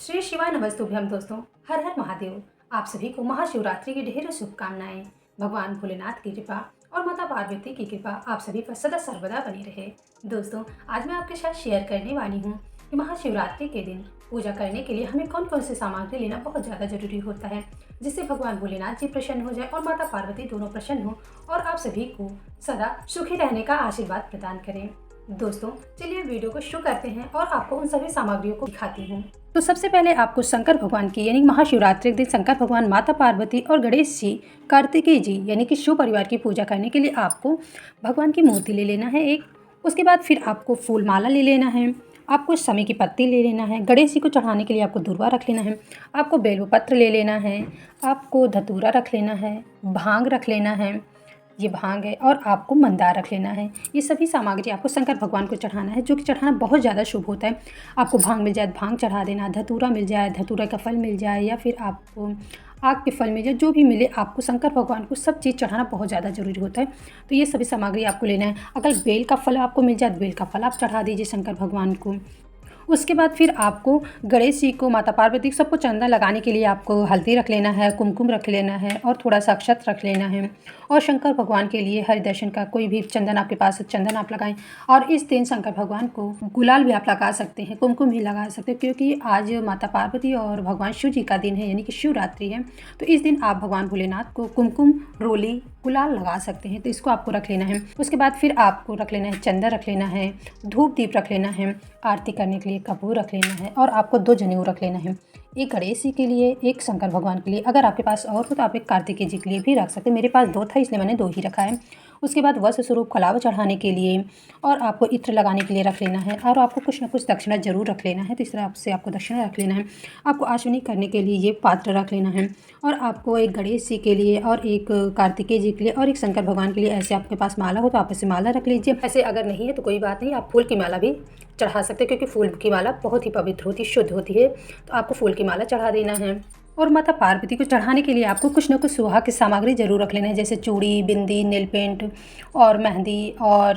श्री शिवाय नमस्तुभ्यम दोस्तों। हर हर महादेव। आप सभी को महाशिवरात्रि की ढेरों शुभकामनाएं। भगवान भोलेनाथ की कृपा और माता पार्वती की कृपा आप सभी पर सदा सर्वदा बनी रहे। दोस्तों, आज मैं आपके साथ शेयर करने वाली हूँ कि महाशिवरात्रि के दिन पूजा करने के लिए हमें कौन कौन सी सामग्री लेना बहुत ज़्यादा जरूरी होता है, जिससे भगवान भोलेनाथ जी प्रसन्न हो जाए और माता पार्वती दोनों प्रसन्न हो और आप सभी को सदा सुखी रहने का आशीर्वाद प्रदान करें। दोस्तों, चलिए वीडियो को शुरू करते हैं और आपको उन सभी सामग्रियों को दिखाती हूँ। तो सबसे पहले आपको शंकर भगवान की यानी महाशिवरात्रि के दिन शंकर भगवान, माता पार्वती और गणेश जी, कार्तिकेय जी यानी कि शिव परिवार की पूजा करने के लिए आपको भगवान की मूर्ति ले लेना है एक। उसके बाद फिर आपको फूल माला ले लेना है, आपको शमी की पत्ती ले लेना है, गणेश जी को चढ़ाने के लिए आपको दूर्वा रख लेना है, आपको बेलपत्र ले लेना है, आपको धतूरा रख लेना है, भांग रख लेना है, ये भांग है, और आपको मंदार रख लेना है। ये सभी सामग्री आपको शंकर भगवान को चढ़ाना है, जो कि चढ़ाना बहुत ज़्यादा शुभ होता है। आपको भांग मिल जाए भांग चढ़ा देना, धतूरा मिल जाए धतूरा का फल मिल जाए, या फिर आपको आग के फल मिल जाए, जो भी मिले आपको शंकर भगवान को सब चीज़ चढ़ाना बहुत ज़्यादा जरूरी होता है। तो ये सभी सामग्री आपको लेना है। अगर बेल का फल आपको मिल जाए, बेल का फल आप चढ़ा दीजिए शंकर भगवान को। उसके बाद फिर आपको गणेश जी को, माता पार्वती को, सबको चंदन लगाने के लिए आपको हल्दी रख लेना है, कुमकुम रख लेना है और थोड़ा सा अक्षत रख लेना है। और शंकर भगवान के लिए हरि दर्शन का कोई भी चंदन आपके पास है, चंदन आप लगाएं। और इस दिन शंकर भगवान को गुलाल भी आप लगा सकते हैं, कुमकुम भी लगा सकते हैं, क्योंकि आज माता पार्वती और भगवान शिव जी का दिन है यानी कि शिवरात्रि है। तो इस दिन आप भगवान भोलेनाथ को कुमकुम, रोली, गुलाल लगा सकते हैं। तो इसको आपको रख लेना है। उसके बाद फिर आपको रख लेना है चंदन रख लेना है, धूप दीप रख लेना है, आरती करने के लिए कपूर रख लेना है, और आपको 2 जनेऊ रख लेना है, एक गणेश जी के लिए, एक शंकर भगवान के लिए। अगर आपके पास और हो तो आप एक कार्तिकेय जी के लिए भी रख सकते हैं। मेरे पास 2 था इसलिए मैंने 2 ही रखा है। उसके बाद वस्त्र स्वरूप कलावा चढ़ाने के लिए और आपको इत्र लगाने के लिए रख लेना है, और आपको कुछ ना कुछ दक्षिणा जरूर रख लेना है। तो इस तरह से आपको दक्षिणा रख लेना है। आपको आशुनी करने के लिए ये पात्र रख लेना है, और आपको एक गणेश जी के लिए और एक कार्तिकेय जी के लिए और एक शंकर भगवान के लिए। ऐसे आपके पास माला हो तो आप ऐसे माला रख लीजिए। ऐसे अगर नहीं है तो कोई बात नहीं, आप फूल की माला भी चढ़ा सकते हैं, क्योंकि फूल की माला बहुत ही पवित्र होती है, शुद्ध होती है। तो आपको फूल की माला चढ़ा देना है। और माता पार्वती को चढ़ाने के लिए आपको कुछ न कुछ सुहाग की सामग्री जरूर रख लेना है, जैसे चूड़ी, बिंदी, नेल पेंट और मेहंदी और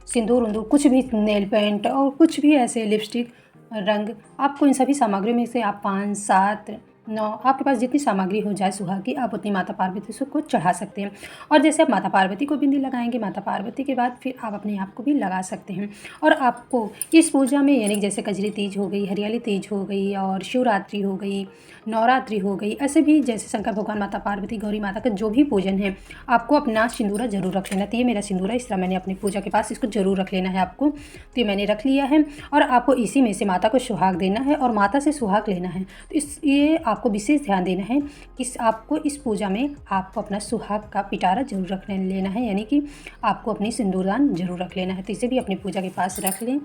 सिंदूर उंदूर, कुछ भी नेल पेंट और कुछ भी ऐसे लिपस्टिक, रंग। आपको इन सभी सामग्रियों में से आप 5, 7, 9 आपके पास जितनी सामग्री हो जाए सुहाग की, आप उतनी माता पार्वती को चढ़ा सकते हैं। और जैसे आप माता पार्वती को बिंदी लगाएंगे, माता पार्वती के बाद फिर आप अपने आप को भी लगा सकते हैं। और आपको इस पूजा में यानी जैसे कजरी तीज हो गई, हरियाली तीज हो गई, और शिवरात्रि हो गई, नवरात्रि हो गई, ऐसे भी जैसे शंकर भगवान, माता पार्वती, गौरी माता का जो भी पूजन है, आपको अपना सिंदूरा जरूर रख लेना। तो ये मेरा सिंदूरा, इस तरह मैंने अपनी पूजा के पास इसको जरूर रख लेना है आपको। तो ये मैंने रख लिया है, और आपको इसी में से माता को सुहाग देना है और माता से सुहाग लेना है। तो ये आपको विशेष ध्यान देना है कि आपको इस पूजा में आपको अपना सुहाग का पिटारा जरूर रख लेना है, यानी कि आपको अपनी सिंदूरदान जरूर रख लेना है। तो इसे भी अपनी पूजा के पास रख लें।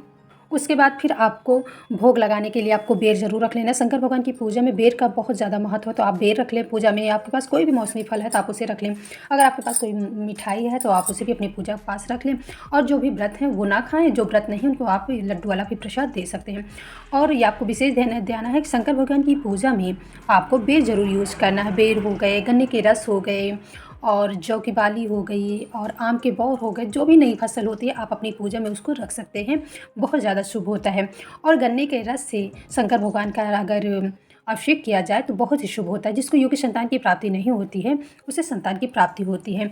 उसके बाद फिर आपको भोग लगाने के लिए आपको बेर जरूर रख लेना है। शंकर भगवान की पूजा में बेर का बहुत ज़्यादा महत्व है, तो आप बेर रख लें पूजा में। आपके पास कोई भी मौसमी फल है तो आप उसे रख लें। अगर आपके पास कोई मिठाई है तो आप उसे भी अपनी पूजा के पास रख लें। और जो भी व्रत हैं वो ना खाएं, जो व्रत नहीं उनको आप लड्डू वाला भी प्रसाद दे सकते हैं। और ये आपको विशेष ध्यान देना है कि शंकर भगवान की पूजा में आपको बेर जरूर यूज़ करना है। बेर हो गए, गन्ने के रस हो गए, और जौ की बाली हो गई, और आम के बौर हो गए, जो भी नई फसल होती है आप अपनी पूजा में उसको रख सकते हैं। बहुत ज़्यादा शुभ होता है। और गन्ने के रस से शंकर भगवान का अगर अभिषेक किया जाए तो बहुत ही शुभ होता है। जिसको योग्य संतान की प्राप्ति नहीं होती है, उसे संतान की प्राप्ति होती है।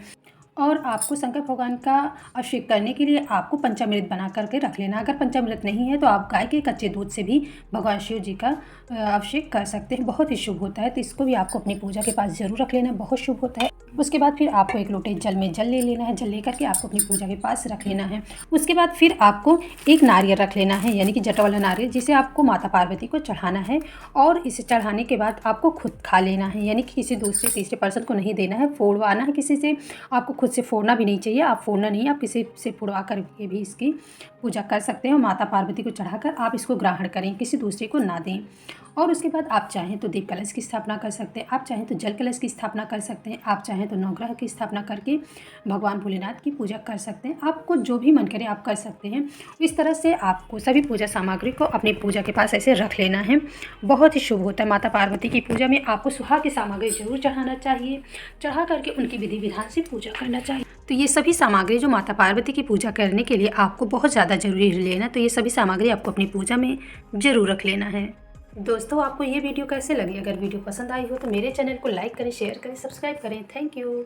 और आपको शंकर भगवान का अभिषेक करने के लिए आपको पंचामृत बना करके रख लेना। अगर पंचामृत नहीं है तो आप गाय के कच्चे दूध से भी भगवान शिव जी का अभिषेक कर सकते हैं, बहुत ही शुभ होता है। तो इसको भी आपको अपनी पूजा के पास जरूर रख लेना, बहुत शुभ होता है। उसके बाद फिर आपको एक लोटे जल में जल ले लेना है, जल लेकर के आपको अपनी पूजा के पास रख लेना है। उसके बाद फिर आपको एक नारियल रख लेना है, यानी कि जटा वाला नारियल, जिसे आपको माता पार्वती को चढ़ाना है। और इसे चढ़ाने के बाद आपको खुद खा लेना है, यानी कि किसी दूसरे तीसरे पर्सन को नहीं देना है, फोड़वाना है किसी से। आपको खुद से फोड़ना भी नहीं चाहिए, आप फोड़ना नहीं, आप किसी से फोड़वा करके भी इसकी पूजा कर सकते हैं। और माता पार्वती को चढ़ाकर आप इसको ग्रहण करें, किसी दूसरे को ना दें। और उसके बाद आप चाहें तो दीप कलश की स्थापना कर सकते हैं, आप चाहें तो जल कलश की स्थापना कर सकते हैं, आप चाहें तो नवग्रह की स्थापना करके भगवान भोलेनाथ की पूजा कर सकते हैं। आपको जो भी मन करे आप कर सकते हैं। इस तरह से आपको सभी पूजा सामग्री को अपनी पूजा के पास ऐसे रख लेना है, बहुत ही शुभ होता है। माता पार्वती की पूजा में आपको सुहाग की सामग्री जरूर चढ़ाना चाहिए, चढ़ा करके उनकी विधि विधान से पूजा करना चाहिए। तो ये सभी सामग्री जो माता पार्वती की पूजा करने के लिए आपको बहुत ज़्यादा जरूरी लेना, तो ये सभी सामग्री आपको अपनी पूजा में जरूर रख लेना है। दोस्तों आपको ये वीडियो कैसे लगी? अगर वीडियो पसंद आई हो तो मेरे चैनल को लाइक करें, शेयर करें, सब्सक्राइब करें। Thank you.